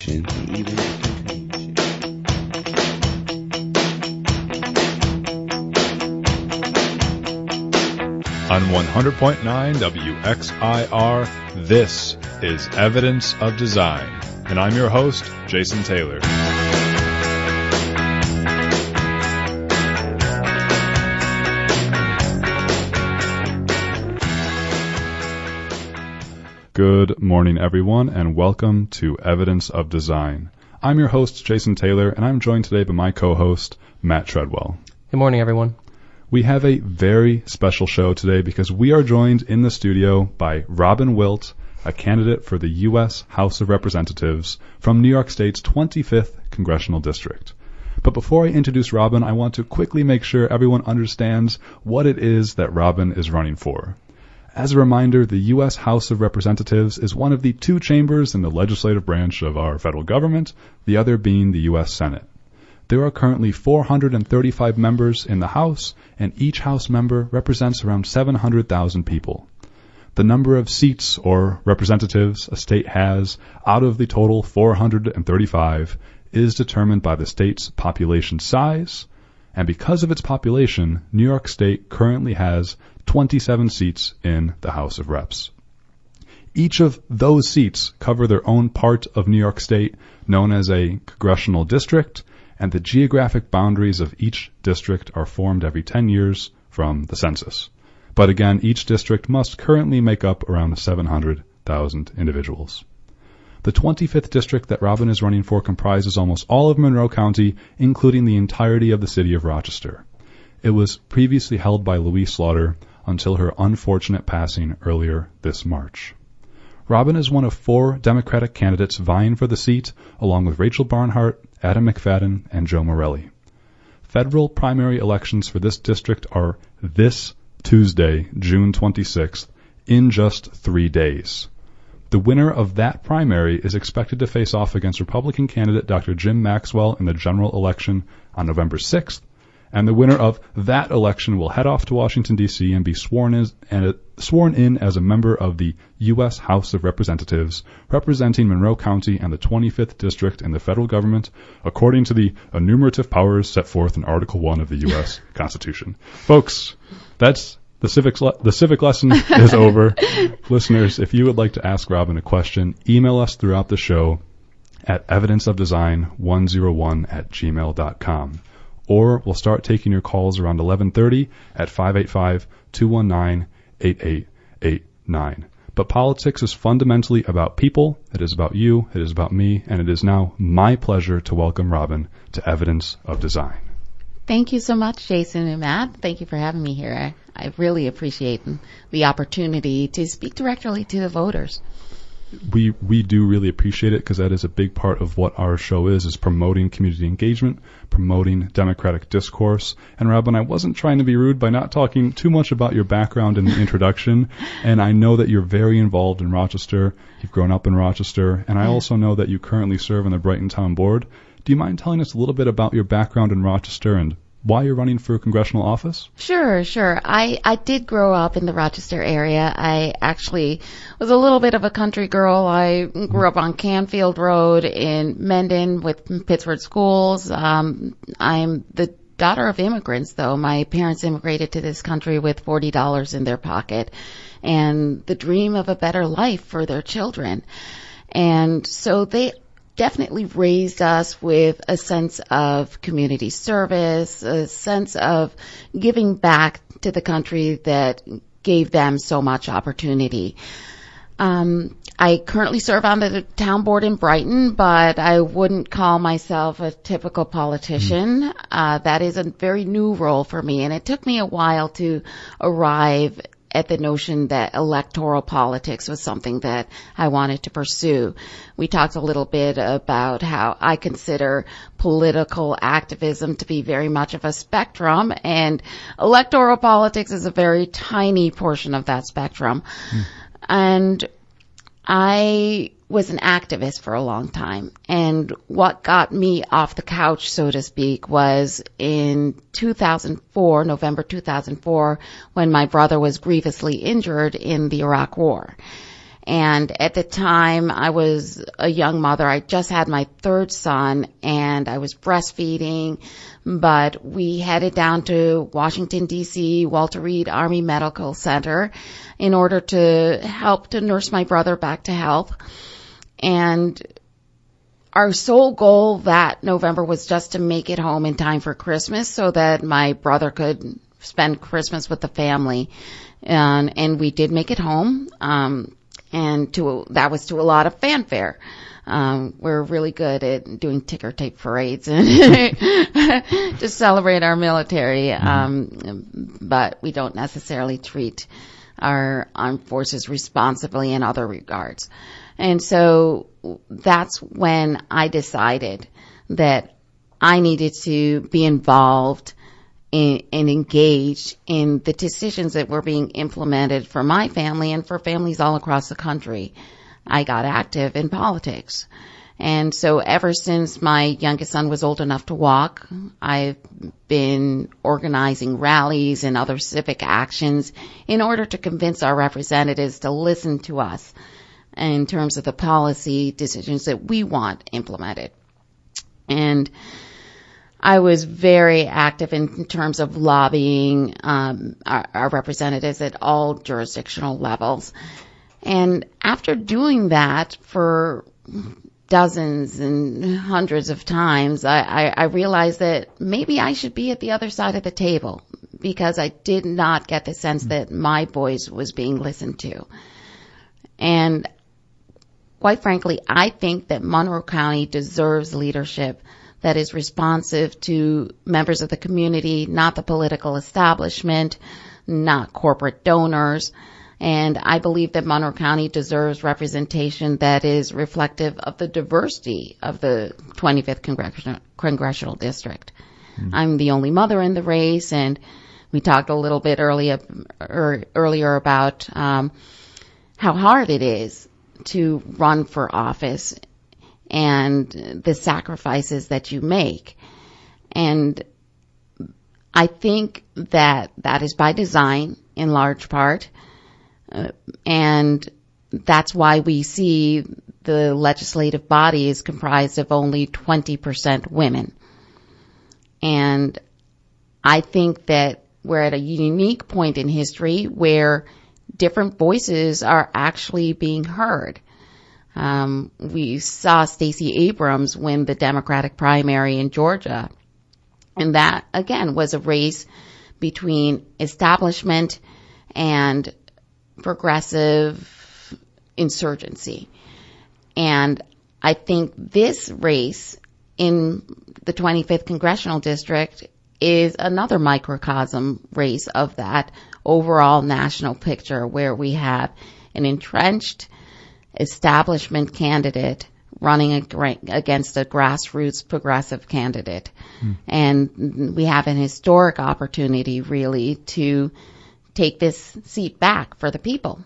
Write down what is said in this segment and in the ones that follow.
On 100.9 WXIR, this is Evidence of Design, and I'm your host, Jason Taylor. Good morning, everyone, and welcome to Evidence of Design. I'm your host, Jason Taylor, and I'm joined today by my co-host, Matt Treadwell. Good morning, everyone. We have a very special show today because we are joined in the studio by Robin Wilt, a candidate for the U.S. House of Representatives from New York State's 25th Congressional District. But before I introduce Robin, I want to quickly make sure everyone understands what it is that Robin is running for. As a reminder, the U.S. House of Representatives is one of the two chambers in the legislative branch of our federal government, the other being the U.S. Senate. There are currently 435 members in the House, and each House member represents around 700,000 people. The number of seats or representatives a state has out of the total 435 is determined by the state's population size, and because of its population, New York State currently has 27 seats in the House of Reps. Each of those seats cover their own part of New York State, known as a Congressional District, and the geographic boundaries of each district are formed every 10 years from the census. But again, each district must currently make up around 700,000 individuals. The 25th district that Robin is running for comprises almost all of Monroe County, including the entirety of the city of Rochester. It was previously held by Louise Slaughter until her unfortunate passing earlier this March. Robin is one of four Democratic candidates vying for the seat, along with Rachel Barnhart, Adam McFadden, and Joe Morelli. Federal primary elections for this district are this Tuesday, June 26th, in just 3 days. The winner of that primary is expected to face off against Republican candidate Dr. Jim Maxwell in the general election on November 6th, and the winner of that election will head off to Washington, D.C. and be sworn in as a member of the U.S. House of Representatives, representing Monroe County and the 25th District in the federal government, according to the enumerative powers set forth in Article 1 of the U.S. Constitution. Folks, that's the civic lesson is over. Listeners, if you would like to ask Robin a question, email us throughout the show at evidenceofdesign101@gmail.com. Or we'll start taking your calls around 11:30 at 585-219-8889. But politics is fundamentally about people. It is about you. It is about me. And it is now my pleasure to welcome Robin to Evidence of Design. Thank you so much, Jason and Matt. Thank you for having me here. I really appreciate the opportunity to speak directly to the voters. We do really appreciate it because that is a big part of what our show is promoting community engagement, promoting democratic discourse. And Robin, I wasn't trying to be rude by not talking too much about your background in the introduction. And I know that you're very involved in Rochester. You've grown up in Rochester. And I also know that you currently serve on the Brighton Town Board. Do you mind telling us a little bit about your background in Rochester and why you're running for congressional office? Sure. I did grow up in the Rochester area. I actually was a little bit of a country girl. I grew up on Canfield Road in Mendon with Pittsford schools. I'm the daughter of immigrants, though. My parents immigrated to this country with $40 in their pocket and the dream of a better life for their children. And so they definitely raised us with a sense of community service, a sense of giving back to the country that gave them so much opportunity. I currently serve on the town board in Brighton, but I wouldn't call myself a typical politician. That is a very new role for me, and it took me a while to arrive at the notion that electoral politics was something that I wanted to pursue. We talked a little bit about how I consider political activism to be very much of a spectrum, and electoral politics is a very tiny portion of that spectrum. And I was an activist for a long time. And what got me off the couch, so to speak, was in 2004, November 2004, when my brother was grievously injured in the Iraq War. And at the time, I was a young mother. I just had my third son, and I was breastfeeding. But we headed down to Washington, D.C., Walter Reed Army Medical Center in order to help to nurse my brother back to health. And our sole goal that November was just to make it home in time for Christmas so that my brother could spend Christmas with the family. And we did make it home. And that was to a lot of fanfare. We're really good at doing ticker tape parades and to celebrate our military. But we don't necessarily treat our armed forces responsibly in other regards. And so that's when I decided that I needed to be involved and engaged in the decisions that were being implemented for my family and for families all across the country. I got active in politics. And so ever since my youngest son was old enough to walk, I've been organizing rallies and other civic actions in order to convince our representatives to listen to us in terms of the policy decisions that we want implemented. And I was very active in terms of lobbying our representatives at all jurisdictional levels. And after doing that for dozens and hundreds of times, I realized that maybe I should be at the other side of the table because I did not get the sense that my voice was being listened to. And quite frankly, I think that Monroe County deserves leadership that is responsive to members of the community, not the political establishment, not corporate donors. And I believe that Monroe County deserves representation that is reflective of the diversity of the 25th Congressional District. I'm the only mother in the race, and we talked a little bit earlier about how hard it is to run for office and the sacrifices that you make. And I think that is by design in large part. And that's why we see the legislative body is comprised of only 20% women. And I think that we're at a unique point in history where different voices are actually being heard. We saw Stacey Abrams win the Democratic primary in Georgia. And that, again, was a race between establishment and progressive insurgency. And I think this race in the 25th Congressional District is another microcosm race of that overall national picture where we have an entrenched establishment candidate running against a grassroots progressive candidate. And we have an historic opportunity really to take this seat back for the people.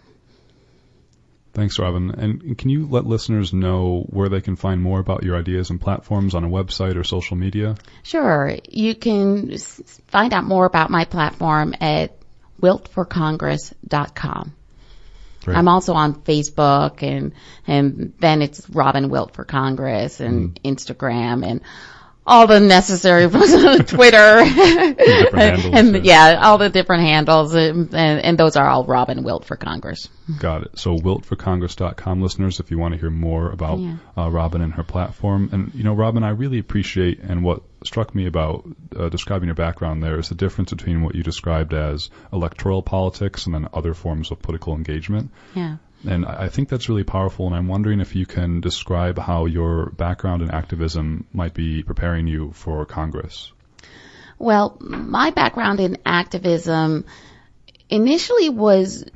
Thanks, Robin. And can you let listeners know where they can find more about your ideas and platforms on a website or social media? Sure. You can find out more about my platform at wiltforcongress.com. Great. I'm also on Facebook, and then it's Robin Wilt for Congress and Instagram and all the necessary Twitter all the different handles, and those are all Robin Wilt for Congress. Got it. So wiltforcongress.com, listeners, if you want to hear more about Robin and her platform. And Robin, I really appreciate, and what struck me about describing your background there is the difference between what you described as electoral politics and then other forms of political engagement. Yeah. And I think that's really powerful, and I'm wondering if you can describe how your background in activism might be preparing you for Congress. Well, my background in activism initially was,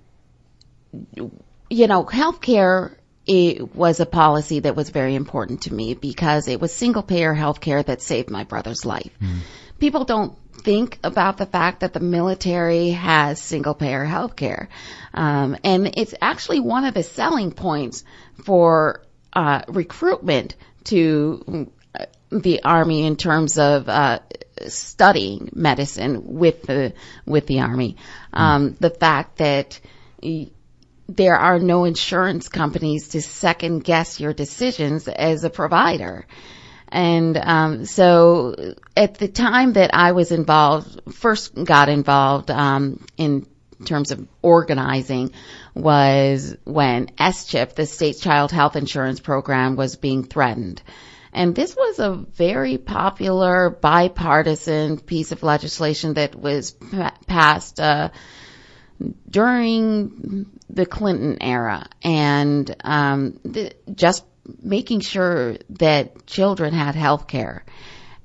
healthcare. It was a policy that was very important to me because it was single-payer healthcare that saved my brother's life. People don't think about the fact that the military has single-payer healthcare. And it's actually one of the selling points for recruitment to the Army in terms of studying medicine with the Army. The fact that there are no insurance companies to second guess your decisions as a provider. And so at the time that I was first got involved in terms of organizing, was when SCHIP, the State Child Health Insurance Program, was being threatened. And this was a very popular bipartisan piece of legislation that was passed during the Clinton era, and just making sure that children had health care.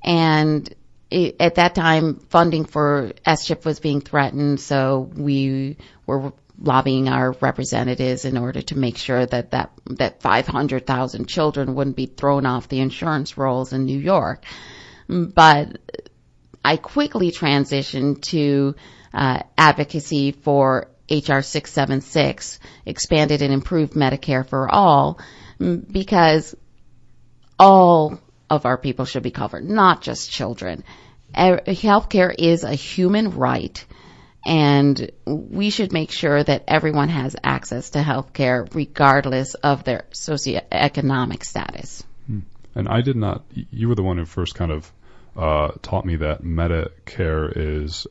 And at that time, funding for SCHIP was being threatened, so we were lobbying our representatives in order to make sure that 500,000 children wouldn't be thrown off the insurance rolls in New York. But I quickly transitioned to advocacy for HR 676, expanded and improved Medicare for all, because all of our people should be covered, not just children. Healthcare is a human right, and we should make sure that everyone has access to healthcare regardless of their socioeconomic status. And I did not, you were the one who first kind of taught me that Medicare is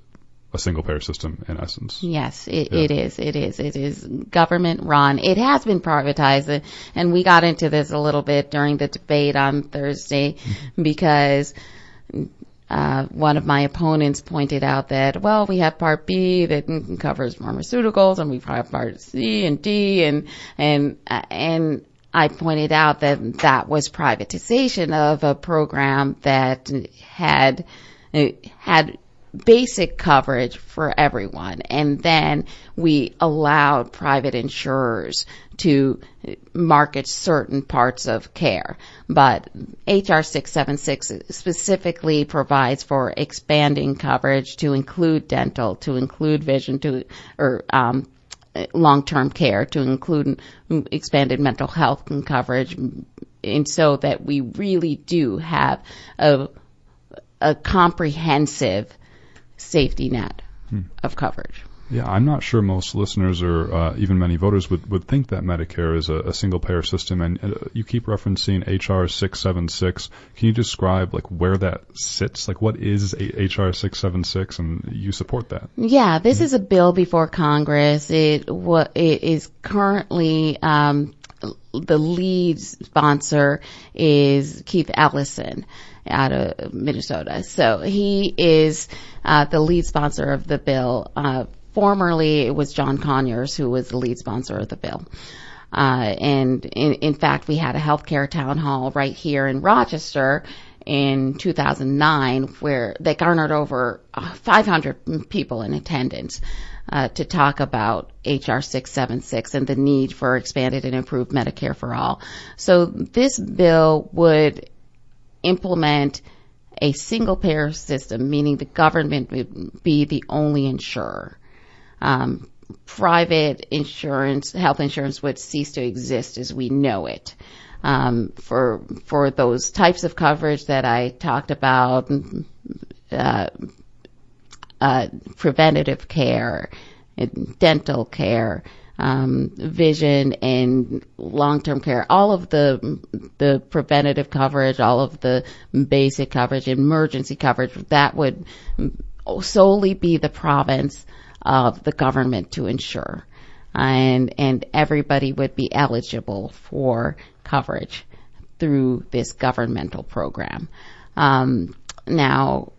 a single-payer system in essence. Yes, it is. It is government run. It has been privatized, and we got into this a little bit during the debate on Thursday because one of my opponents pointed out that, well, we have Part B that covers pharmaceuticals, and we have Part C and D, and I pointed out that was privatization of a program that had basic coverage for everyone, and then we allowed private insurers to market certain parts of care. But HR 676 specifically provides for expanding coverage to include dental, to include vision, or long-term care, to include expanded mental health coverage, and so that we really do have a comprehensive safety net of coverage. Yeah, I'm not sure most listeners or even many voters would think that Medicare is a single-payer system, and you keep referencing HR 676. Can you describe where that sits? What is HR 676, and you support that? Yeah, this is a bill before Congress. It is currently the lead sponsor is Keith Ellison out of Minnesota. So he is the lead sponsor of the bill. Formerly, it was John Conyers who was the lead sponsor of the bill. And in fact, we had a healthcare town hall right here in Rochester in 2009 where they garnered over 500 people in attendance to talk about HR 676 and the need for expanded and improved Medicare for all. So this bill would implement a single-payer system, meaning the government would be the only insurer. Private insurance, health insurance, would cease to exist as we know it. For those types of coverage that I talked about, preventative care, dental care, vision, and long-term care, all of the preventative coverage, all of the basic coverage, emergency coverage, that would solely be the province of the government to insure, and everybody would be eligible for coverage through this governmental program. Now,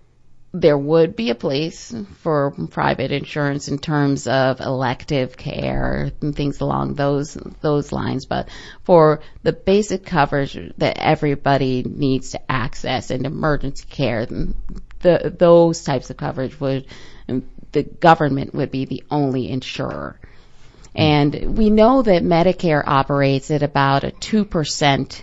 there would be a place for private insurance in terms of elective care and things along those lines, but for the basic coverage that everybody needs to access and emergency care, those types of coverage the government would be the only insurer. And we know that Medicare operates at about a 2%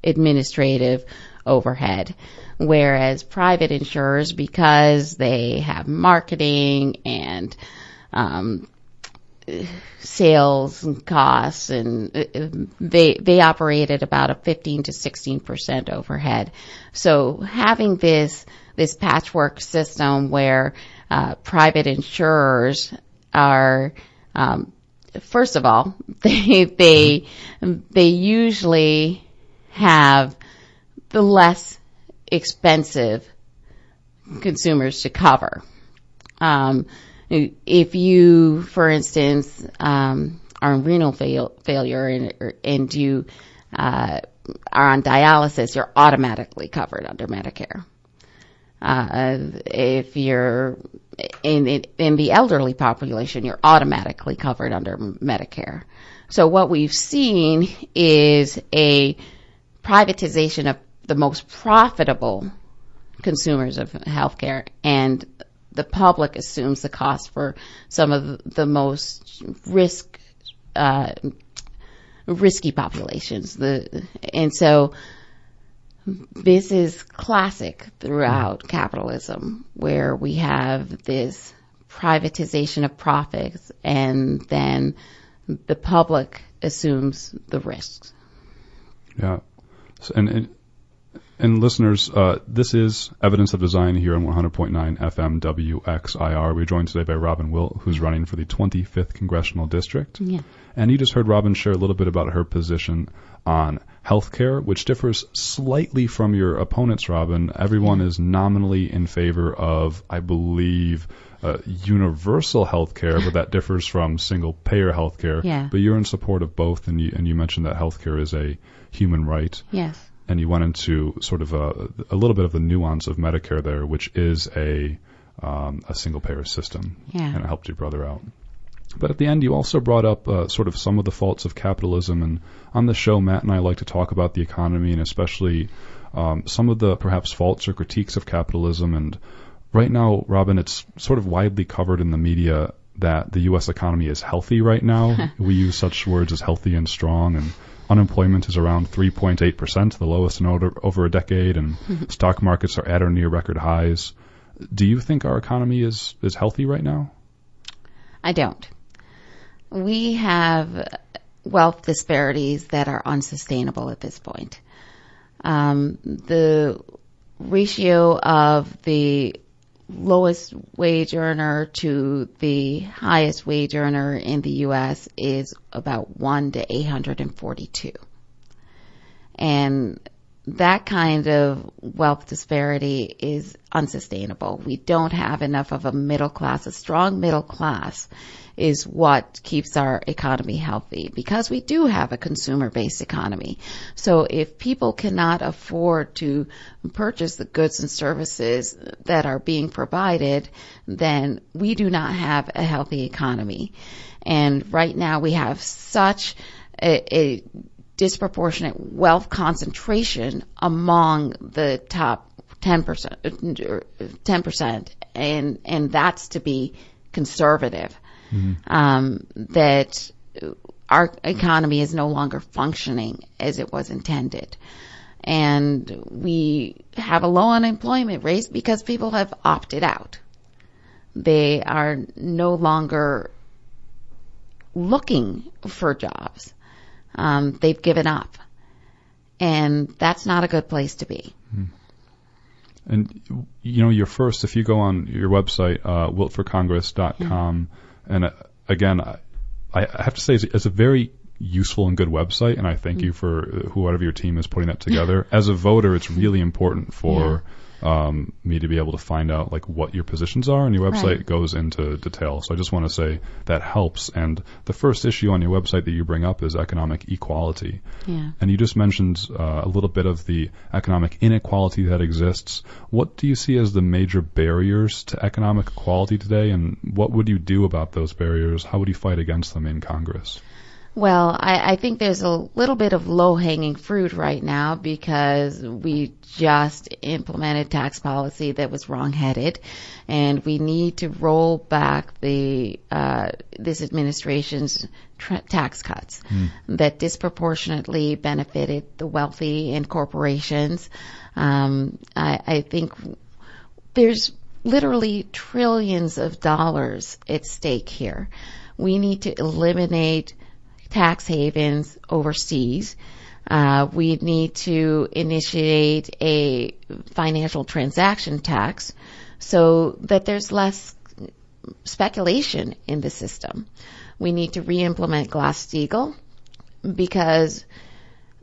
administrative overhead, whereas private insurers, because they have marketing and sales costs, and they operate at about a 15 to 16% overhead. So having this patchwork system where private insurers are first of all, they usually have the less expensive consumers to cover. If you, for instance, are in renal failure and you are on dialysis, you're automatically covered under Medicare. If you're in the elderly population, you're automatically covered under Medicare. So what we've seen is a privatization of the most profitable consumers of healthcare, and the public assumes the cost for some of the most risky populations. And so this is classic throughout capitalism, where we have this privatization of profits, and then the public assumes the risks. Yeah. So, and listeners, this is Evidence of Design here on 100.9 FM WXIR. We're joined today by Robin Wilt, who's running for the 25th Congressional District. Yeah. And you just heard Robin share a little bit about her position on healthcare, which differs slightly from your opponents, Robin. Everyone is nominally in favor of, I believe, universal healthcare, but that differs from single-payer healthcare. Yeah. But you're in support of both, and you mentioned that healthcare is a human right. Yes. And you went into sort of a little bit of the nuance of Medicare there, which is a single-payer system. Yeah. And it helped your brother out. But at the end, you also brought up sort of some of the faults of capitalism. And on the show, Matt and I like to talk about the economy, and especially some of the perhaps faults or critiques of capitalism. And right now, Robin, it's sort of widely covered in the media that the U.S. economy is healthy right now. We use such words as healthy and strong, and unemployment is around 3.8%, the lowest in over a decade, and stock markets are at or near record highs. Do you think our economy is healthy right now? I don't. We have wealth disparities that are unsustainable at this point. The ratio of the lowest wage earner to the highest wage earner in the U.S. is about 1 to 842. And that kind of wealth disparity is unsustainable. We don't have enough of a middle class. A strong middle class is what keeps our economy healthy, because we do have a consumer-based economy. So if people cannot afford to purchase the goods and services that are being provided, then we do not have a healthy economy. And right now we have such a disproportionate wealth concentration among the top 10%, and that's to be conservative. That our economy is no longer functioning as it was intended. And we have a low unemployment rate because people have opted out. They are no longer looking for jobs. They've given up. And that's not a good place to be. And, you're first, if you go on your website, wiltforcongress.com, and again, I have to say it's a very useful and good website, and I thank you for whoever your team is putting that together. As a voter, it's really important for me to be able to find out like what your positions are, and your website goes into detail. So I just want to say that helps. And the first issue on your website that you bring up is economic equality. Yeah. And you just mentioned a little bit of the economic inequality that exists. What do you see as the major barriers to economic equality today, and what would you do about those barriers? How would you fight against them in Congress? Well, I think there's a little bit of low-hanging fruit right now because we just implemented tax policy that was wrong-headed, and we need to roll back this administration's tax cuts that disproportionately benefited the wealthy and corporations. I think there's literally trillions of dollars at stake here. We need to eliminate tax havens overseas. We need to initiate a financial transaction tax so that there's less speculation in the system. We need to re-implement Glass-Steagall because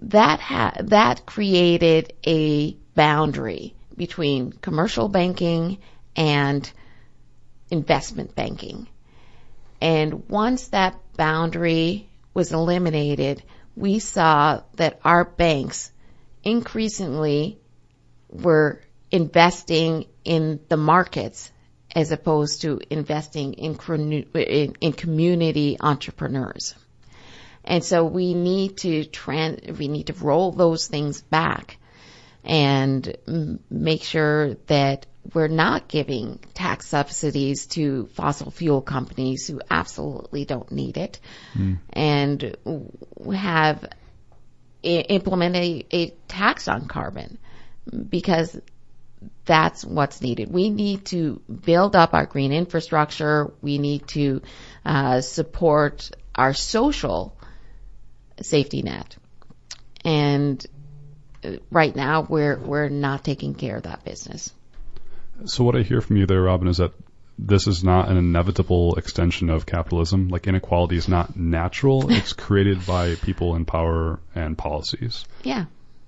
that created a boundary between commercial banking and investment banking. And once that boundary was eliminated, we saw that our banks increasingly were investing in the markets as opposed to investing in community entrepreneurs. And so we need to roll those things back and make sure that we're not giving tax subsidies to fossil fuel companies who absolutely don't need it, and have implement a tax on carbon, because that's what's needed. We need to build up our green infrastructure. We need to support our social safety net. And right now, we're not taking care of that business. So what I hear from you there, Robin, is that this is not an inevitable extension of capitalism. Like, inequality is not natural. It's created by people in power and policies. Yeah.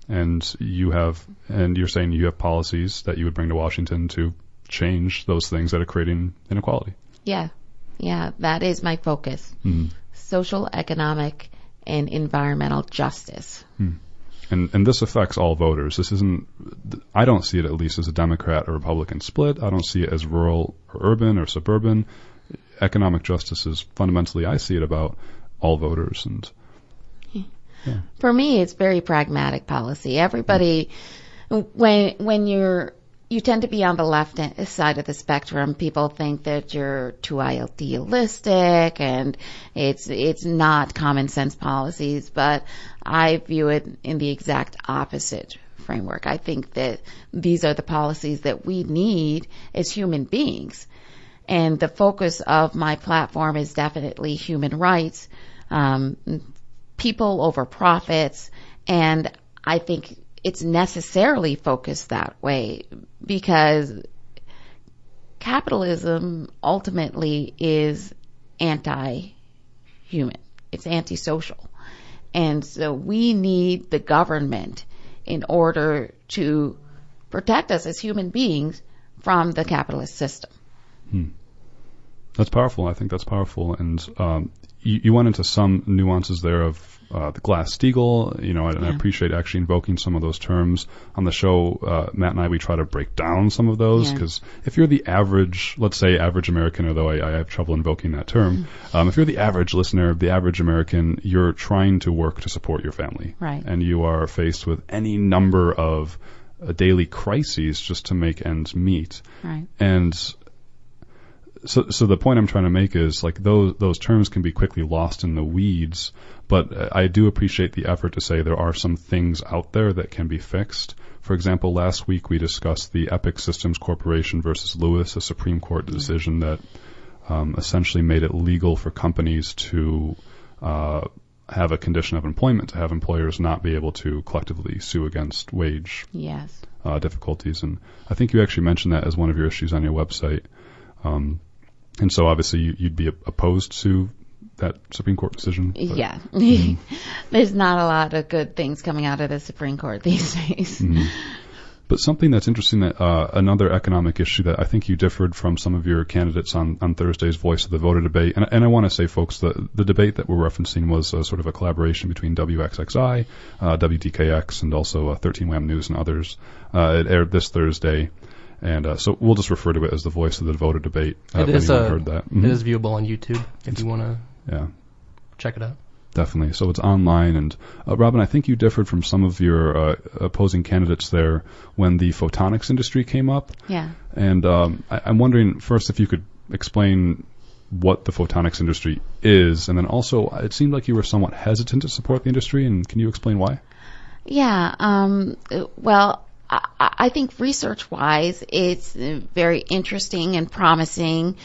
And you're saying you have policies that you would bring to Washington to change those things that are creating inequality. Yeah. Yeah, that is my focus. Social, economic, and environmental justice. And this affects all voters. This isn't, I don't see it at least as a Democrat or Republican split. I don't see it as rural or urban or suburban. Economic justice is fundamentally, I see it about all voters. And yeah. For me, it's very pragmatic policy. Everybody, when you tend to be on the left side of the spectrum, people think that you're too idealistic and it's not common sense policies, but I view it in the exact opposite framework. I think that these are the policies that we need as human beings. And the focus of my platform is definitely human rights, people over profits, and I think it's necessarily focused that way because capitalism ultimately is anti-human. It's antisocial. And so we need the government in order to protect us as human beings from the capitalist system. That's powerful. I think that's powerful. And you went into some nuances there of the Glass-Steagall, and I appreciate actually invoking some of those terms on the show. Matt and I, we try to break down some of those because if you're the average, let's say average American, although I have trouble invoking that term, if you're the average listener, the average American, you're trying to work to support your family. Right. And you are faced with any number of daily crises just to make ends meet. Right. And so the point I'm trying to make is like those terms can be quickly lost in the weeds, but I do appreciate the effort to say there are some things out there that can be fixed. For example, last week we discussed the Epic Systems Corporation versus Lewis, a Supreme Court decision that essentially made it legal for companies to have a condition of employment, to have employers not be able to collectively sue against wage difficulties. And I think you actually mentioned that as one of your issues on your website. And so obviously you'd be opposed to that Supreme Court decision? Yeah. There's not a lot of good things coming out of the Supreme Court these days. But something that's interesting, that another economic issue that I think you differed from some of your candidates on Thursday's Voice of the Voter debate, and I want to say, folks, the debate that we're referencing was sort of a collaboration between WXXI, WDKX, and also 13 Wham News and others. It aired this Thursday. And so we'll just refer to it as the Voice of the Voter debate. It is heard that. It is viewable on YouTube if you want to check it out. Definitely. So it's online. And Robin, I think you differed from some of your opposing candidates there when the photonics industry came up. Yeah. And I'm wondering first if you could explain what the photonics industry is, and then also it seemed like you were somewhat hesitant to support the industry, and can you explain why? Yeah. Well, I think research-wise, it's very interesting and promising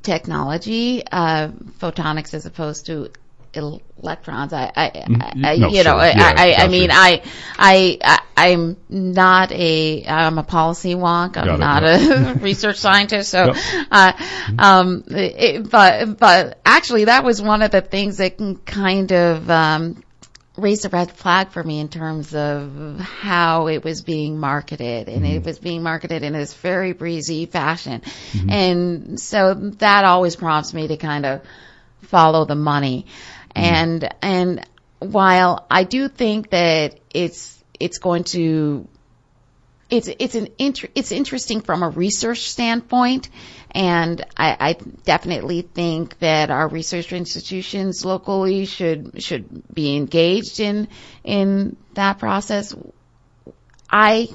technology, photonics as opposed to electrons. No, You know, sure. Yeah, I mean, I'm not I'm a policy wonk. I'm not a research scientist. So, but actually that was one of the things that can kind of, raised a red flag for me in terms of how it was being marketed, and it was being marketed in this very breezy fashion. And so that always prompts me to kind of follow the money. And while I do think that it's interesting from a research standpoint, and I definitely think that our research institutions locally should be engaged in that process. I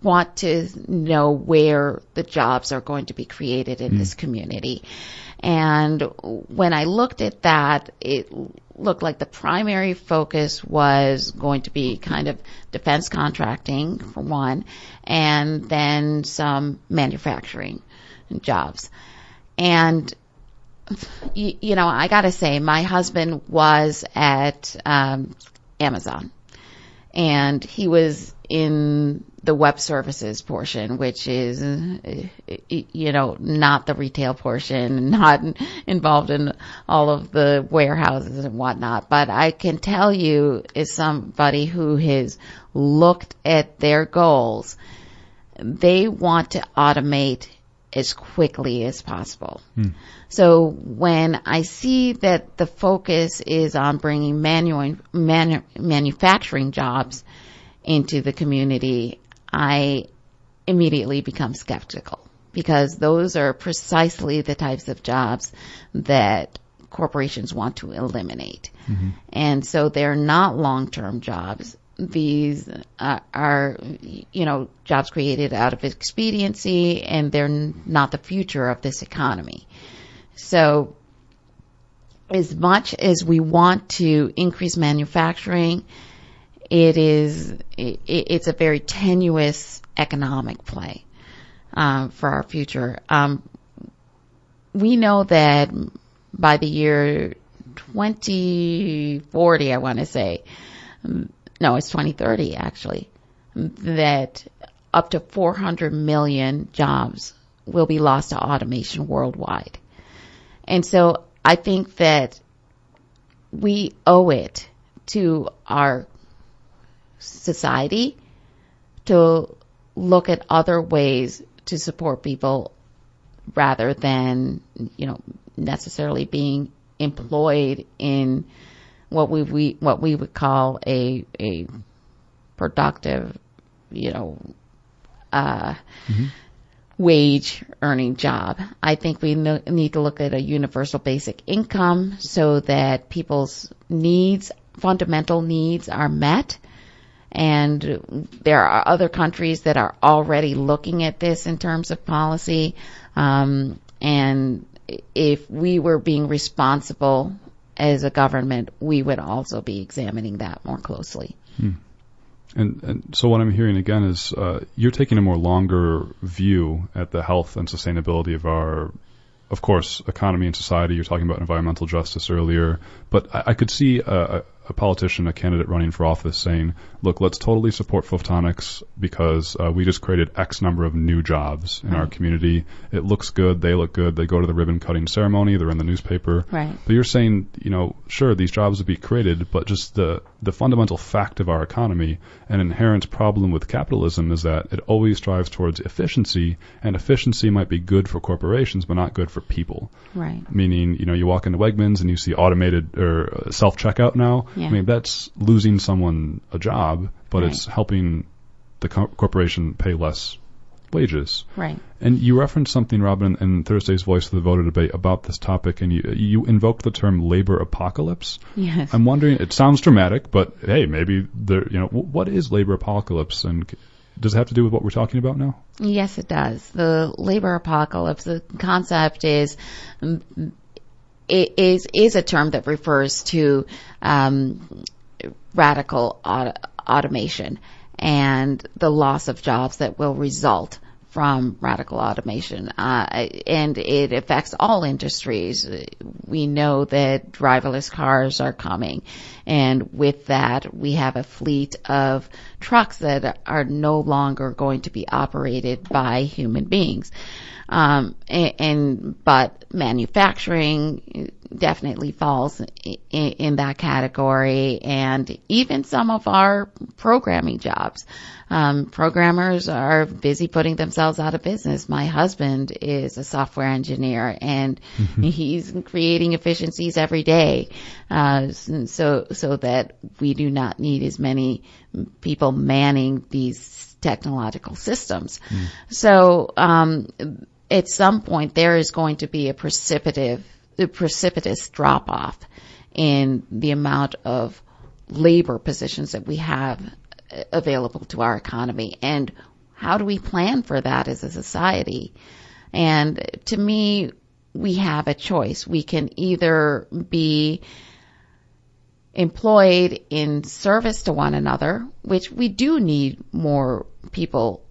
want to know where the jobs are going to be created in this community. And when I looked at that, it looked like the primary focus was going to be kind of defense contracting, for one, and then some manufacturing jobs. And, you know, I gotta say, my husband was at Amazon, and he was in the web services portion, which is, you know, not the retail portion, not involved in all of the warehouses and whatnot. But I can tell you, as somebody who has looked at their goals, they want to automate as quickly as possible. So when I see that the focus is on bringing manufacturing jobs into the community, I immediately become skeptical, because those are precisely the types of jobs that corporations want to eliminate. And so they're not long-term jobs. These are, you know, jobs created out of expediency, and they're not the future of this economy. So as much as we want to increase manufacturing, it's a very tenuous economic play for our future. We know that by the year 2040, I want to say, no, it's 2030 actually, that up to 400 million jobs will be lost to automation worldwide. And so I think that we owe it to our society to look at other ways to support people rather than, you know, necessarily being employed in what we would call a productive, you know, wage earning job. I think we need to look at a universal basic income so that people's needs, fundamental needs, are met. And there are other countries that are already looking at this in terms of policy. And if we were being responsible as a government, we would also be examining that more closely. And so what I'm hearing again is you're taking a more longer view at the health and sustainability of our, of course, economy and society. You're talking about environmental justice earlier, but I could see a politician, a candidate running for office saying, look, let's totally support photonics because we just created X number of new jobs in our community. It looks good. They look good. They go to the ribbon cutting ceremony. They're in the newspaper. Right. But you're saying, you know, sure, these jobs would be created, but just the fundamental fact of our economy, an inherent problem with capitalism is that it always strives towards efficiency, and efficiency might be good for corporations, but not good for people. Right. Meaning, you know, you walk into Wegmans and you see automated or self-checkout now. Yeah. I mean, that's losing someone a job, but Right. it's helping the corporation pay less wages. Right. And you referenced something, Robin, in Thursday's Voice of the Voter debate about this topic, and you invoked the term labor apocalypse. Yes. I'm wondering, it sounds dramatic, but hey, maybe there, you know, what is labor apocalypse, and does it have to do with what we're talking about now? Yes, it does. The labor apocalypse, the concept is a term that refers to radical automation and the loss of jobs that will result from radical automation, and it affects all industries. We know that driverless cars are coming, and with that, we have a fleet of trucks that are no longer going to be operated by human beings. But manufacturing definitely falls in that category, and even some of our programming jobs. Programmers are busy putting themselves out of business. My husband is a software engineer, and he's creating efficiencies every day, so that we do not need as many people manning these technological systems. So at some point, there is going to be a precipitous drop-off in the amount of labor positions that we have available to our economy. And how do we plan for that as a society? And to me, we have a choice. We can either be employed in service to one another, which we do need more people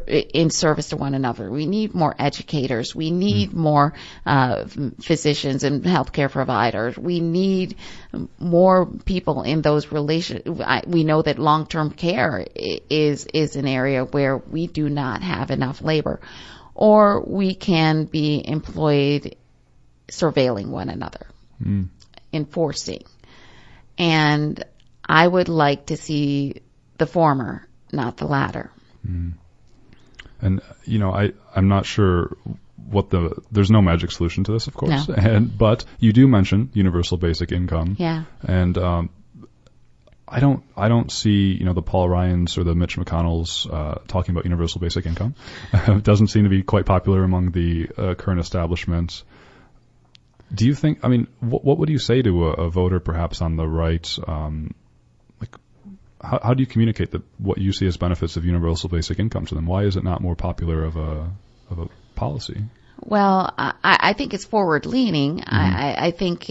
in service to one another. We need more educators. We need more physicians and healthcare providers. We need more people in those relations. We know that long-term care is an area where we do not have enough labor. Or we can be employed surveilling one another, enforcing. And I would like to see the former, not the latter. And, I'm not sure there's no magic solution to this, of course. No. But you do mention universal basic income. Yeah. And, I don't see, the Paul Ryans or the Mitch McConnells, talking about universal basic income. It doesn't seem to be quite popular among the, current establishment. Do you think, what would you say to a voter perhaps on the right, How do you communicate what you see as benefits of universal basic income to them? Why is it not more popular of a policy? Well, I think it's forward leaning. I think,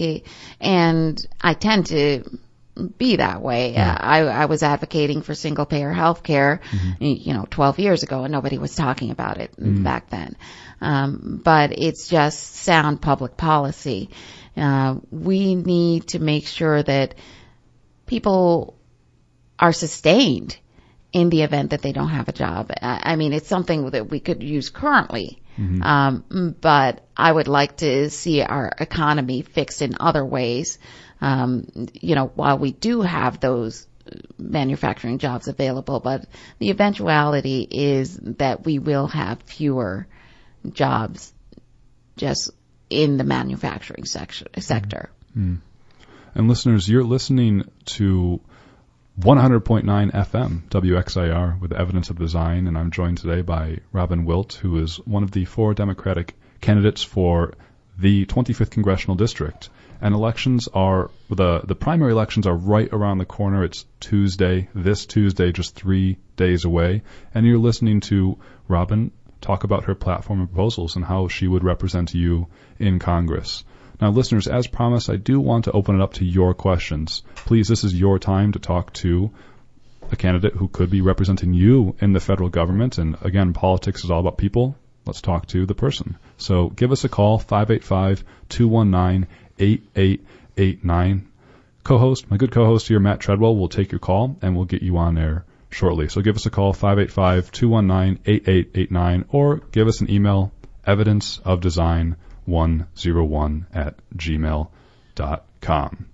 and I tend to be that way. Yeah. I was advocating for single payer health care, 12 years ago, and nobody was talking about it back then. But it's just sound public policy. We need to make sure that people are sustained in the event that they don't have a job. It's something that we could use currently. But I would like to see our economy fixed in other ways. While we do have those manufacturing jobs available, but the eventuality is that we will have fewer jobs just in the manufacturing sector. And listeners, you're listening to 100.9 FM WXIR with Evidence of Design, and I'm joined today by Robin Wilt, who is one of the 4 Democratic candidates for the 25th Congressional District. And elections the primary elections are right around the corner. It's this Tuesday, just 3 days away. And you're listening to Robin talk about her platform and proposals and how she would represent you in Congress. Now, listeners, as promised, I do want to open it up to your questions. Please, this is your time to talk to a candidate who could be representing you in the federal government. And again, politics is all about people. Let's talk to the person. So give us a call, 585-219-8889. My good co-host here, Matt Treadwell, will take your call and we'll get you on air shortly. So give us a call, 585-219-8889, or give us an email, evidenceofdesign101@gmail.com.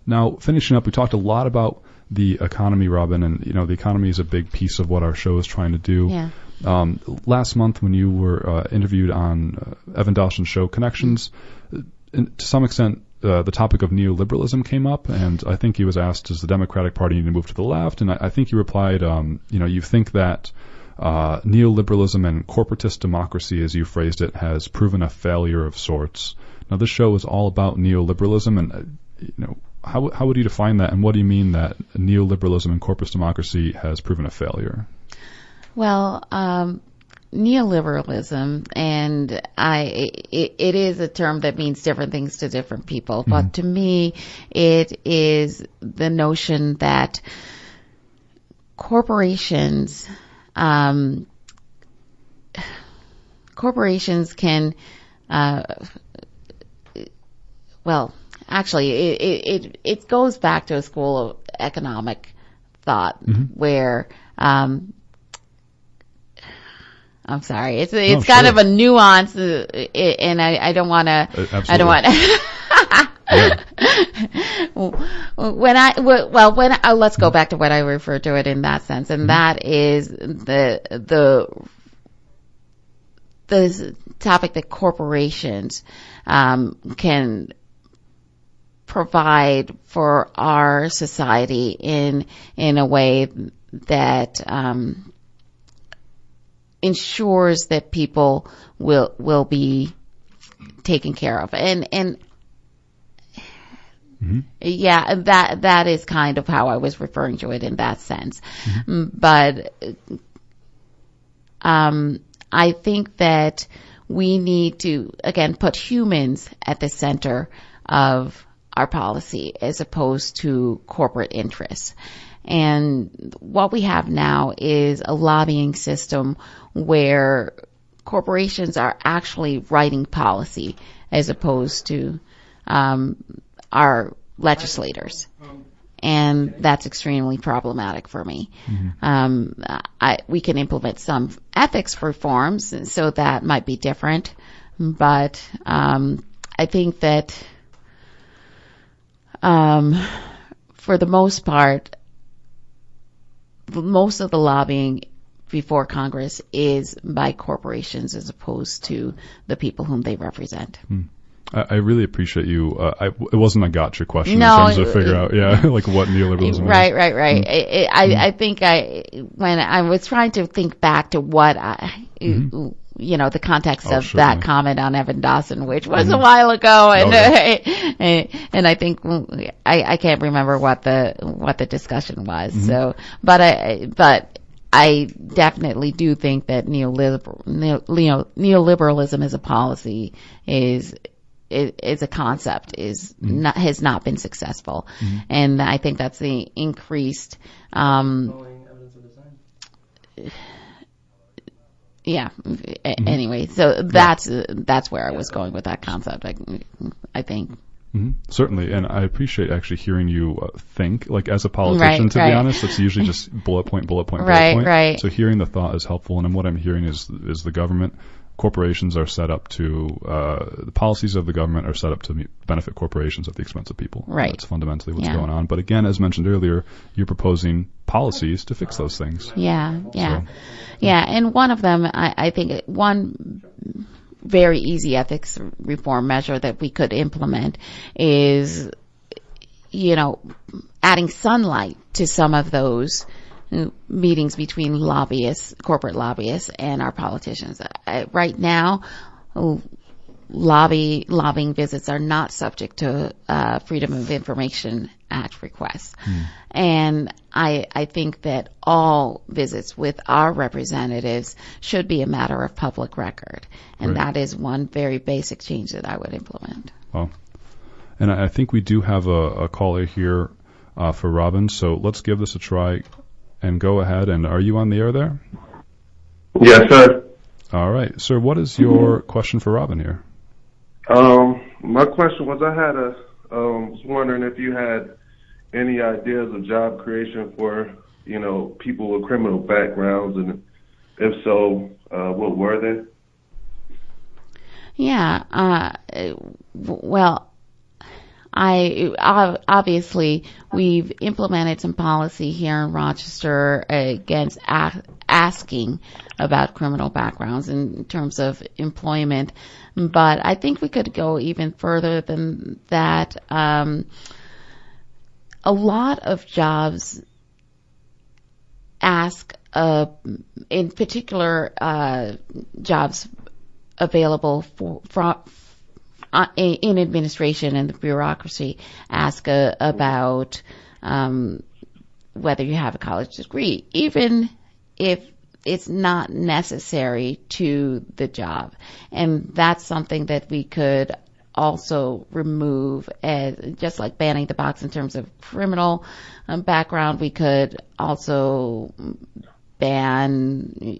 Now, finishing up, we talked a lot about the economy, Robin, and, the economy is a big piece of what our show is trying to do. Yeah. Last month when you were interviewed on Evan Dawson's show, Connections, to some extent, the topic of neoliberalism came up, and I think he was asked, does the Democratic Party need to move to the left? And I think you replied, you think that neoliberalism and corporatist democracy, as you phrased it, has proven a failure of sorts. Now, this show is all about neoliberalism, and how would you define that, and what do you mean that neoliberalism and corporatist democracy has proven a failure? Well, neoliberalism, and it is a term that means different things to different people, but to me, it is the notion that corporations corporations can, well, actually, it goes back to a school of economic thought where, I'm sorry, it's kind of a nuance, and I don't want to, I don't want let's go back to what I refer to it in that sense, and that is the topic that corporations can provide for our society in a way that ensures that people will be taken care of, and yeah, that is kind of how I was referring to it in that sense. But I think that we need to, again, put humans at the center of our policy as opposed to corporate interests. And what we have now is a lobbying system where corporations are actually writing policy as opposed to our legislators. And that's extremely problematic for me. We can implement some ethics reforms, so that might be different. But I think that for the most part, most of the lobbying before Congress is by corporations as opposed to the people whom they represent. I really appreciate you. It wasn't a gotcha question in terms of figure out, like what neoliberalism is. Right. I think when I was trying to think back to what the context of that comment on Evan Dawson, which was a while ago, and and I think I can't remember what the discussion was. So, but I definitely do think that neoliberalism as a policy is a concept has not been successful, and I think that's the increased. Anyway, so that's where I was going with that concept. I think. Certainly, and I appreciate actually hearing you think, like as a politician, to be honest. It's usually just bullet point. Right. So hearing the thought is helpful, and what I'm hearing is the government, corporations are set up to, the policies of the government are set up to benefit corporations at the expense of people. Right. That's fundamentally what's going on. But again, as mentioned earlier, you're proposing policies to fix those things. Yeah. And one of them, I think one very easy ethics reform measure that we could implement is, adding sunlight to some of those meetings between corporate lobbyists and our politicians. Right now, lobbying visits are not subject to Freedom of Information Act requests. And I think that all visits with our representatives should be a matter of public record. And that is one very basic change that I would implement. Well, and I think we do have a caller here for Robin, so let's give this a try and go ahead. And are you on the air there? Yes, sir. All right. Sir, what is your question for Robin here? My question was was wondering if you had any ideas of job creation for, people with criminal backgrounds, and if so, what were they? Yeah. Well, obviously we've implemented some policy here in Rochester against asking about criminal backgrounds in terms of employment, but I think we could go even further than that. A lot of jobs ask, in particular, jobs available in administration and the bureaucracy, ask about whether you have a college degree, even if it's not necessary to the job. And that's something that we could also remove, as just like banning the box in terms of criminal background. We could also ban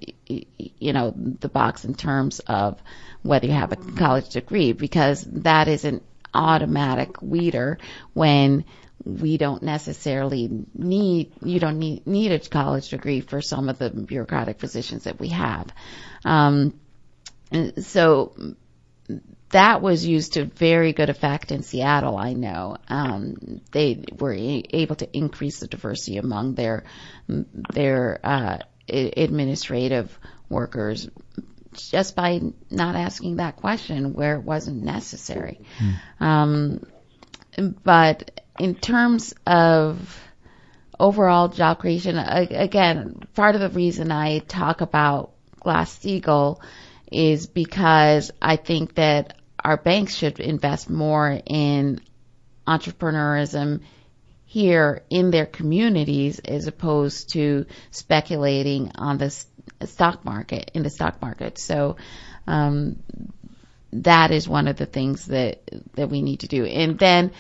the box in terms of whether you have a college degree, because that is an automatic weeder when we don't necessarily need a college degree for some of the bureaucratic positions that we have. So that was used to very good effect in Seattle, I know. They were able to increase the diversity among their administrative workers just by not asking that question where it wasn't necessary. But in terms of overall job creation, again, part of the reason I talk about Glass-Steagall is because I think that our banks should invest more in entrepreneurism here in their communities as opposed to speculating on the stock market, in the stock market. So that is one of the things that we need to do. And then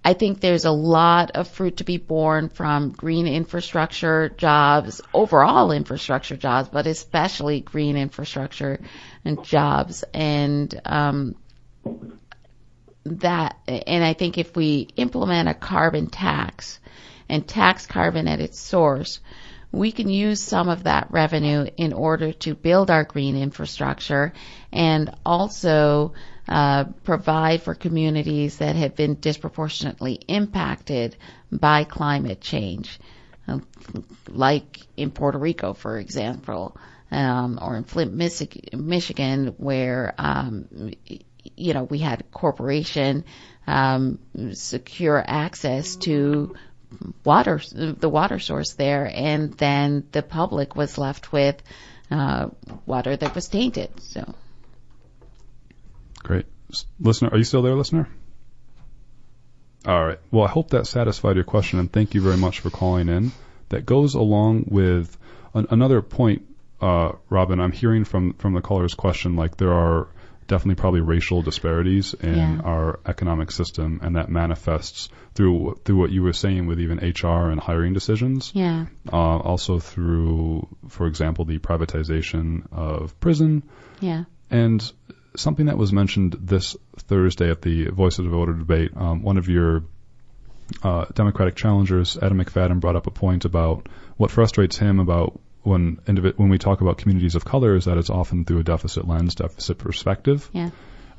I think there's a lot of fruit to be borne from green infrastructure jobs, overall infrastructure jobs, but especially green infrastructure and jobs. And I think if we implement a carbon tax and tax carbon at its source, we can use some of that revenue in order to build our green infrastructure and also provide for communities that have been disproportionately impacted by climate change, like in Puerto Rico, for example, or in Flint, Michigan, where we had a corporation secure access to the water source there, and then the public was left with water that was tainted. So. Great. Listener, are you still there, listener? All right. Well, I hope that satisfied your question, and thank you very much for calling in. That goes along with another point, Robin. I'm hearing from the caller's question, like there are definitely probably racial disparities in our economic system, and that manifests through what you were saying with even HR and hiring decisions. Yeah. Also through, for example, the privatization of prison. Yeah. And something that was mentioned this Thursday at the Voice of the Voter debate, one of your Democratic challengers, Adam McFadden, brought up a point about what frustrates him about when we talk about communities of color is that it's often through a deficit lens, deficit perspective. Yeah.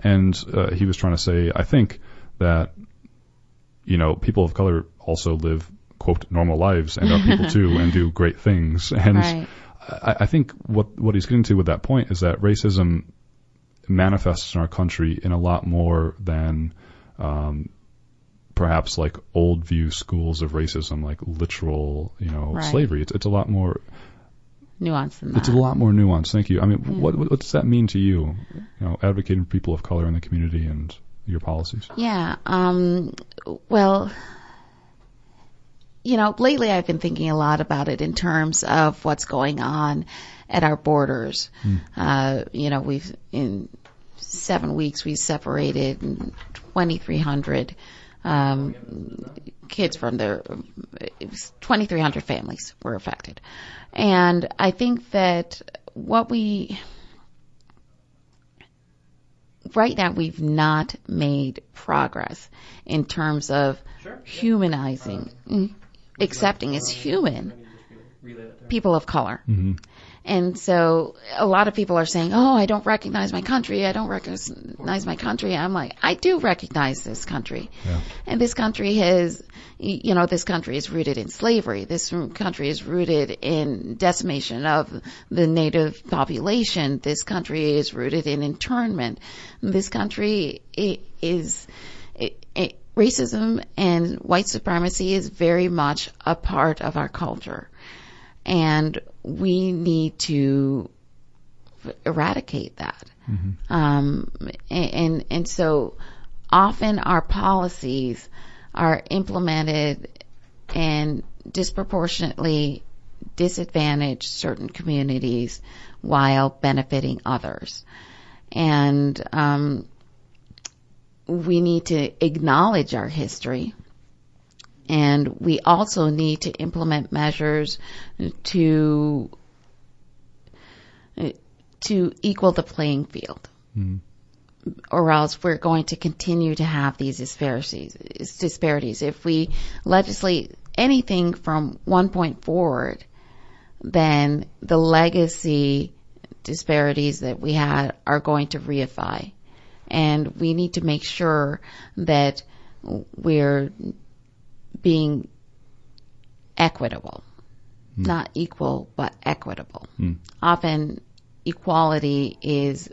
And he was trying to say, I think that, people of color also live, quote, normal lives and are people too and do great things. And right. I think what he's getting to with that point is that racism manifests in our country in a lot more than perhaps like old view schools of racism, like literal, right. slavery. It's a lot more nuanced than that. It's a lot more nuanced. Thank you. I mean, what does that mean to you? Advocating for people of color in the community and your policies. Yeah. Well, lately I've been thinking a lot about it in terms of what's going on at our borders. We've in 7 weeks we separated 2,300 kids from 2,300 families were affected. And I think that right now we've not made progress in terms of humanizing, accepting as human people of color. Mm-hmm. And so a lot of people are saying, I don't recognize my country. I don't recognize my country. I'm like, I do recognize this country. Yeah. And this country this country is rooted in slavery. This country is rooted in decimation of the native population. This country is rooted in internment. This country racism and white supremacy is very much a part of our culture. And we need to eradicate that. Mm-hmm. And so often our policies are implemented and disproportionately disadvantage certain communities while benefiting others. And we need to acknowledge our history. And we also need to implement measures to to equal the playing field. Or else we're going to continue to have these disparities. If we legislate anything from one point forward, then the legacy disparities that we had are going to reify. And we need to make sure that we're being equitable. Not equal, but equitable. Often equality is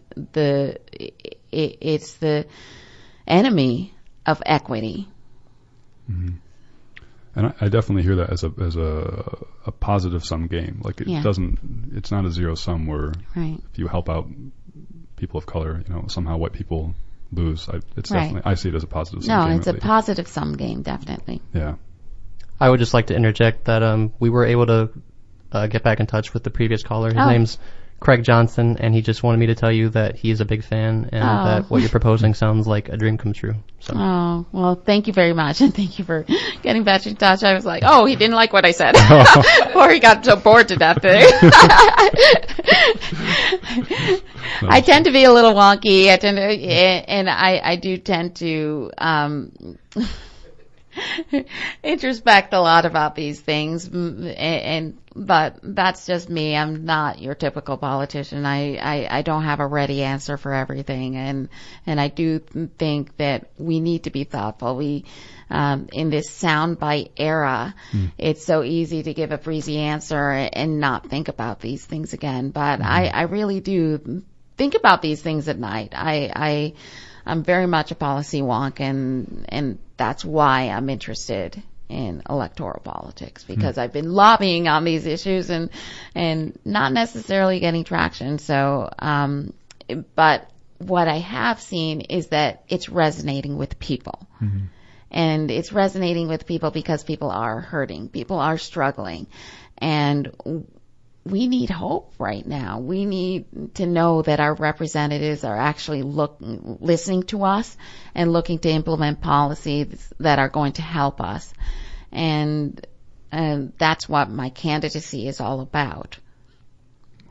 it's the enemy of equity. And I definitely hear that as a positive sum game. Like it's not a zero sum where if you help out people of color, somehow white people lose. Definitely, I see it as a positive sum game. No, it's a positive sum game, definitely. Yeah. I would just like to interject that we were able to get back in touch with the previous caller. His name's Craig Johnson, and he just wanted me to tell you that he is a big fan and that what you're proposing sounds like a dream come true. So. Oh, well, thank you very much, and thank you for getting back in touch. I was like, oh, he didn't like what I said. Or he got so bored to death. I tend to be a little wonky. I do tend to introspect a lot about these things, but that's just me. I'm not your typical politician. I don't have a ready answer for everything, and I do think that we need to be thoughtful. We in this soundbite era, it's so easy to give a breezy answer and not think about these things again. But I really do think about these things at night. I'm very much a policy wonk, and that's why I'm interested in electoral politics, because I've been lobbying on these issues and not necessarily getting traction. So, but what I have seen is that it's resonating with people. And it's resonating with people because people are hurting, people are struggling, and we need hope right now. We need to know that our representatives are actually listening to us and looking to implement policies that are going to help us. And that's what my candidacy is all about.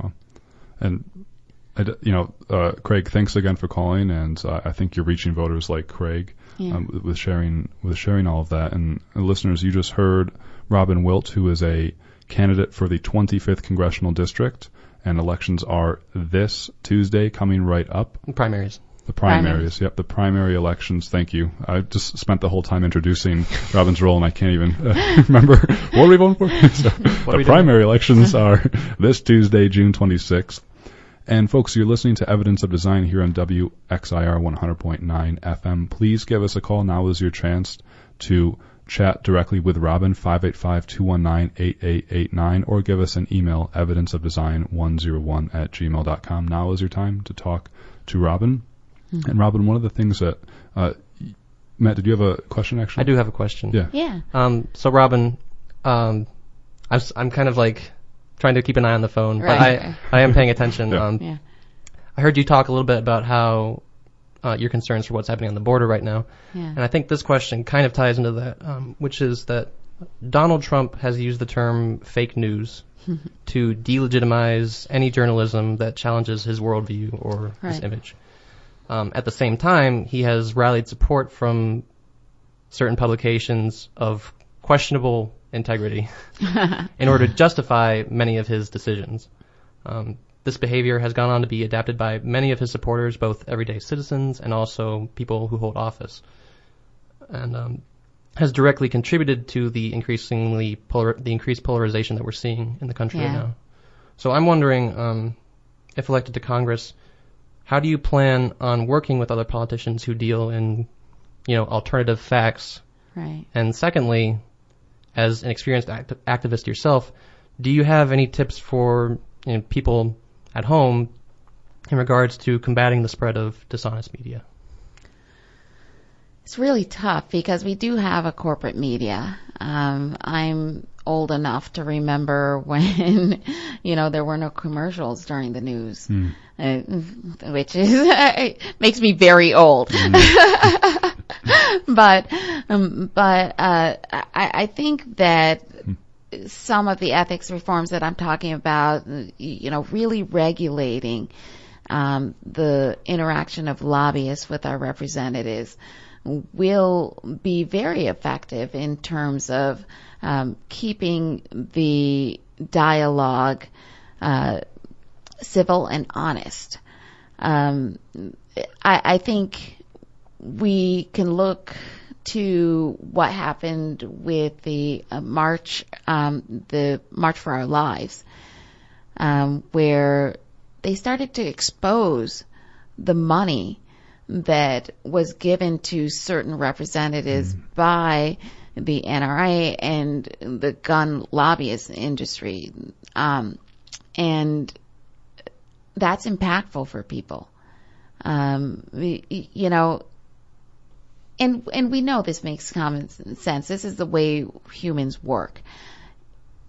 Well, and Craig, thanks again for calling. And I think you're reaching voters like Craig with sharing all of that. And listeners, you just heard Robin Wilt, who is a candidate for the 25th Congressional District, and elections are this Tuesday coming right up. Primaries. The primaries. Yep, the primary elections. Thank you. I just spent the whole time introducing Robin's role, and I can't even remember what are we voting for. So the primary elections are this Tuesday, June 26th. And folks, you're listening to Evidence of Design here on WXIR 100.9 FM. Please give us a call. Now is your chance to chat directly with Robin, 585-219-8889, or give us an email, evidenceofdesign101@gmail.com. Now is your time to talk to Robin. And Robin, one of the things that, Matt, did you have a question actually? I do have a question. Yeah. So Robin, I'm kind of like trying to keep an eye on the phone, but I am paying attention. I heard you talk a little bit about how your concerns for what's happening on the border right now. And I think this question kind of ties into that, which is that Donald Trump has used the term fake news to delegitimize any journalism that challenges his worldview or his image. At the same time, he has rallied support from certain publications of questionable integrity in order to justify many of his decisions. This behavior has gone on to be adapted by many of his supporters, both everyday citizens and also people who hold office, and has directly contributed to the increased polarization that we're seeing in the country right now. So I'm wondering, if elected to Congress, how do you plan on working with other politicians who deal in, alternative facts? Right. And secondly, as an experienced activist yourself, do you have any tips for people at home in regards to combating the spread of dishonest media? It's really tough because we do have a corporate media. I'm old enough to remember when, there were no commercials during the news, which is makes me very old. But I think that some of the ethics reforms that I'm talking about, really regulating the interaction of lobbyists with our representatives will be very effective in terms of keeping the dialogue civil and honest. I think we can look to what happened with the March for Our Lives, where they started to expose the money that was given to certain representatives by the NRA and the gun lobbyist industry. And that's impactful for people. And we know this makes common sense. This is the way humans work.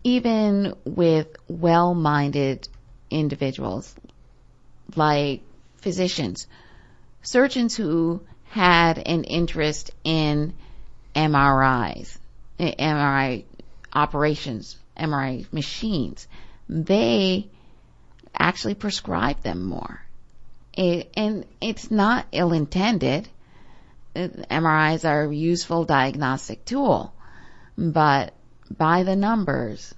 Even with well-minded individuals like physicians, surgeons who had an interest in MRIs, MRI operations, MRI machines, they actually prescribe them more. And it's not ill-intended. MRIs are a useful diagnostic tool, but by the numbers,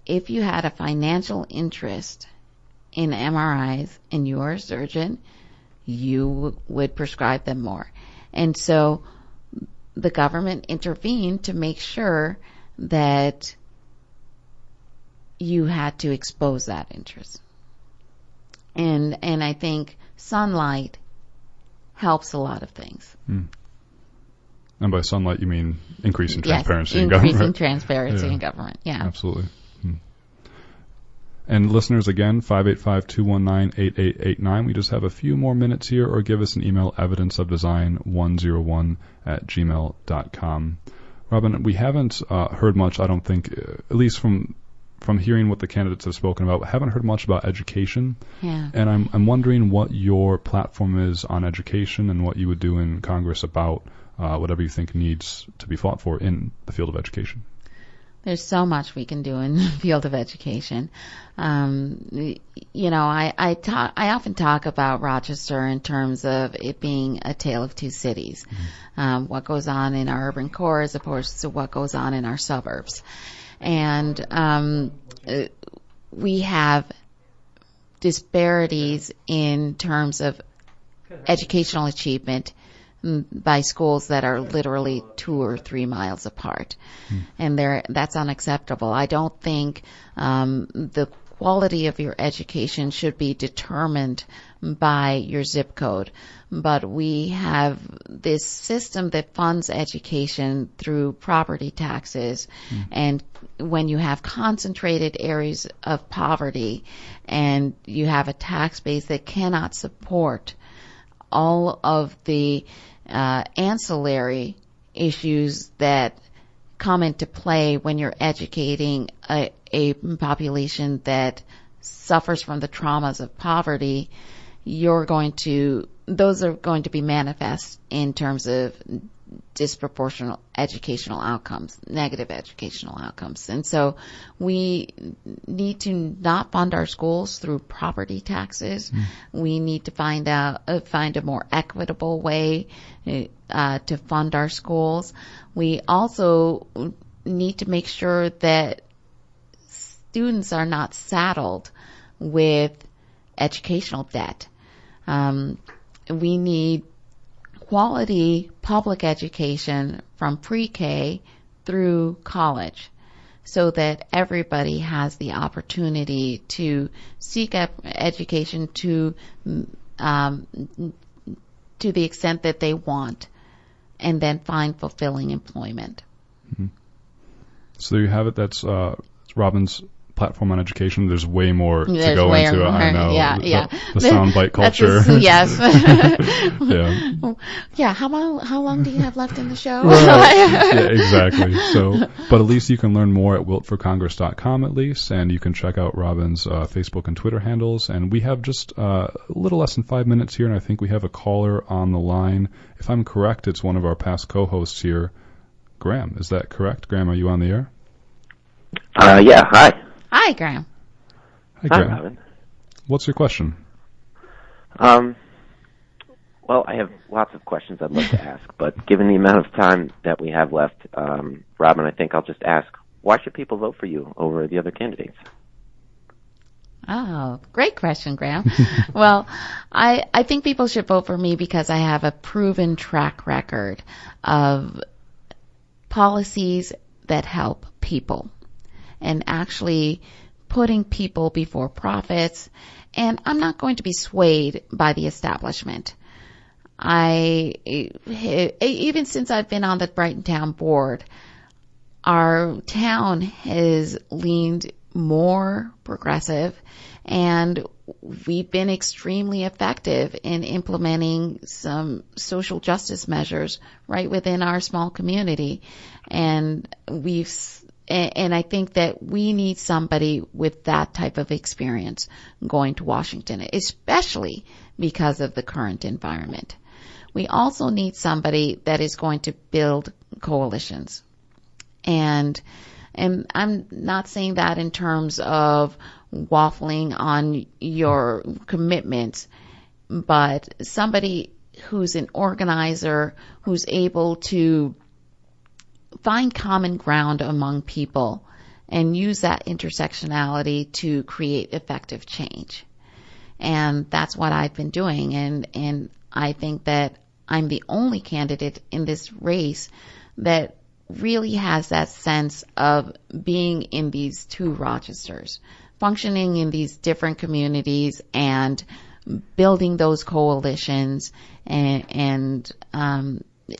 if you had a financial interest in MRIs and you are a surgeon, you would prescribe them more. And so the government intervened to make sure that you had to expose that interest. And I think sunlight helps a lot of things. And by sunlight, you mean increasing transparency in government? Increasing transparency in government, yeah. Absolutely. And listeners, again, 585-219-8889. We just have a few more minutes here, or give us an email, evidenceofdesign101@gmail.com. Robin, we haven't heard much, I don't think, at least from hearing what the candidates have spoken about, haven't heard much about education. Yeah. And I'm wondering what your platform is on education and what you would do in Congress about whatever you think needs to be fought for in the field of education. There's so much we can do in the field of education. I often talk about Rochester in terms of it being a tale of two cities. What goes on in our urban core as opposed to what goes on in our suburbs. And we have disparities in terms of educational achievement by schools that are literally 2 or 3 miles apart. And that's unacceptable. I don't think the quality of your education should be determined by your zip code. But we have this system that funds education through property taxes. And when you have concentrated areas of poverty and you have a tax base that cannot support all of the ancillary issues that come into play when you're educating a population that suffers from the traumas of poverty, those are going to be manifest in terms of disproportionate educational outcomes, negative educational outcomes. And so we need to not fund our schools through property taxes. We need to find a more equitable way to fund our schools. We also need to make sure that students are not saddled with educational debt. We need quality public education from pre-K through college so that everybody has the opportunity to seek education to the extent that they want and then find fulfilling employment. So there you have it. That's Robin's platform on education. There's way more to go into. I know. Yeah. The soundbite culture. Yes. Yeah. How long do you have left in the show? Yeah, exactly. So, but at least you can learn more at wiltforcongress.com at least, and you can check out Robin's Facebook and Twitter handles. And we have just a little less than 5 minutes here, and I think we have a caller on the line. If I'm correct, it's one of our past co-hosts here, Graham. Is that correct? Graham, are you on the air? Yeah, hi. Hi, Graham. Hi, Graham. Hi, Robin. What's your question? Well, I have lots of questions I'd love to ask, but given the amount of time that we have left, Robin, I think I'll just ask, why should people vote for you over the other candidates? Oh, great question, Graham. Well, I think people should vote for me because I have a proven track record of policies that help people and actually putting people before profits. And I'm not going to be swayed by the establishment. Even since I've been on the Brighton Town Board, our town has leaned more progressive, and we've been extremely effective in implementing some social justice measures right within our small community. And I think that we need somebody with that type of experience going to Washington, especially because of the current environment. We also need somebody that is going to build coalitions. And I'm not saying that in terms of waffling on your commitments, but somebody who's an organizer, who's able to find common ground among people and use that intersectionality to create effective change. And that's what I've been doing. And I think that I'm the only candidate in this race that really has that sense of being in these two Rochesters, functioning in these different communities and building those coalitions and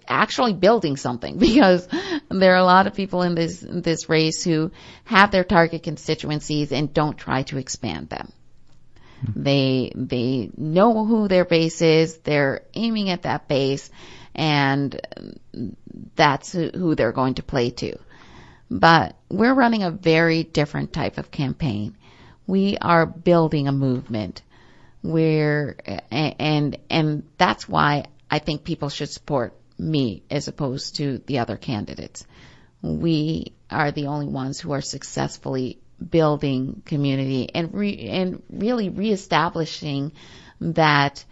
actually building something, because there are a lot of people in this race who have their target constituencies and don't try to expand them. They know who their base is, they're aiming at that base, and that's who they're going to play to. But we're running a very different type of campaign. We are building a movement and that's why I think people should support me as opposed to the other candidates. We are the only ones who are successfully building community and really reestablishing that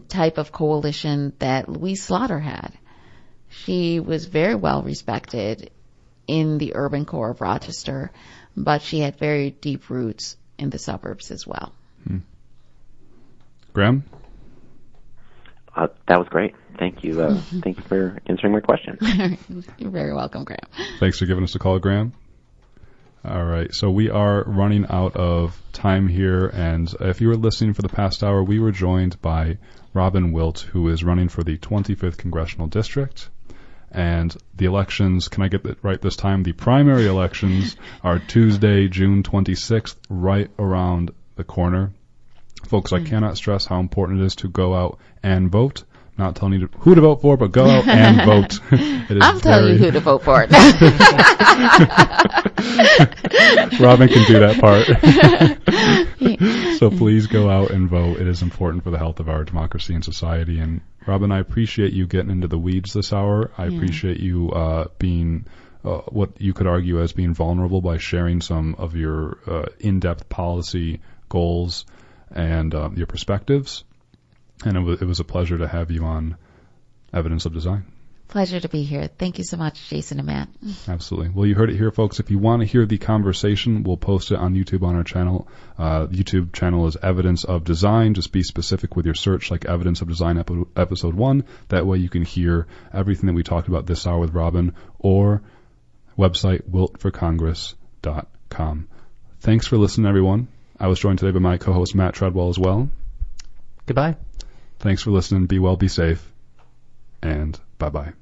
type of coalition that Louise Slaughter had. She was very well respected in the urban core of Rochester, but she had very deep roots in the suburbs as well. Graham? That was great. Thank you. Thank you for answering my question. You're very welcome, Graham. Thanks for giving us a call, Graham. All right, so we are running out of time here, and if you were listening for the past hour, we were joined by Robin Wilt, who is running for the 25th Congressional District. And the elections, can I get it right this time? The primary elections are Tuesday, June 26th, right around the corner. Folks, I cannot stress how important it is to go out and vote. Not telling you who to vote for, but go out and vote. I'll tell you who to vote for. Robin can do that part. So please go out and vote. It is important for the health of our democracy and society. And Robin, I appreciate you getting into the weeds this hour. I appreciate you being what you could argue as being vulnerable by sharing some of your in-depth policy goals and your perspectives. And it was a pleasure to have you on Evidence of Design. Pleasure to be here. Thank you so much, Jason and Matt. Absolutely. Well, you heard it here, folks. If you want to hear the conversation, we'll post it on YouTube on our channel. YouTube channel is Evidence of Design. Just be specific with your search, like Evidence of Design Episode 1. That way you can hear everything that we talked about this hour with Robin, or website wiltforcongress.com. Thanks for listening, everyone. I was joined today by my co-host Matt Treadwell as well. Goodbye. Thanks for listening. Be well, be safe, and bye-bye.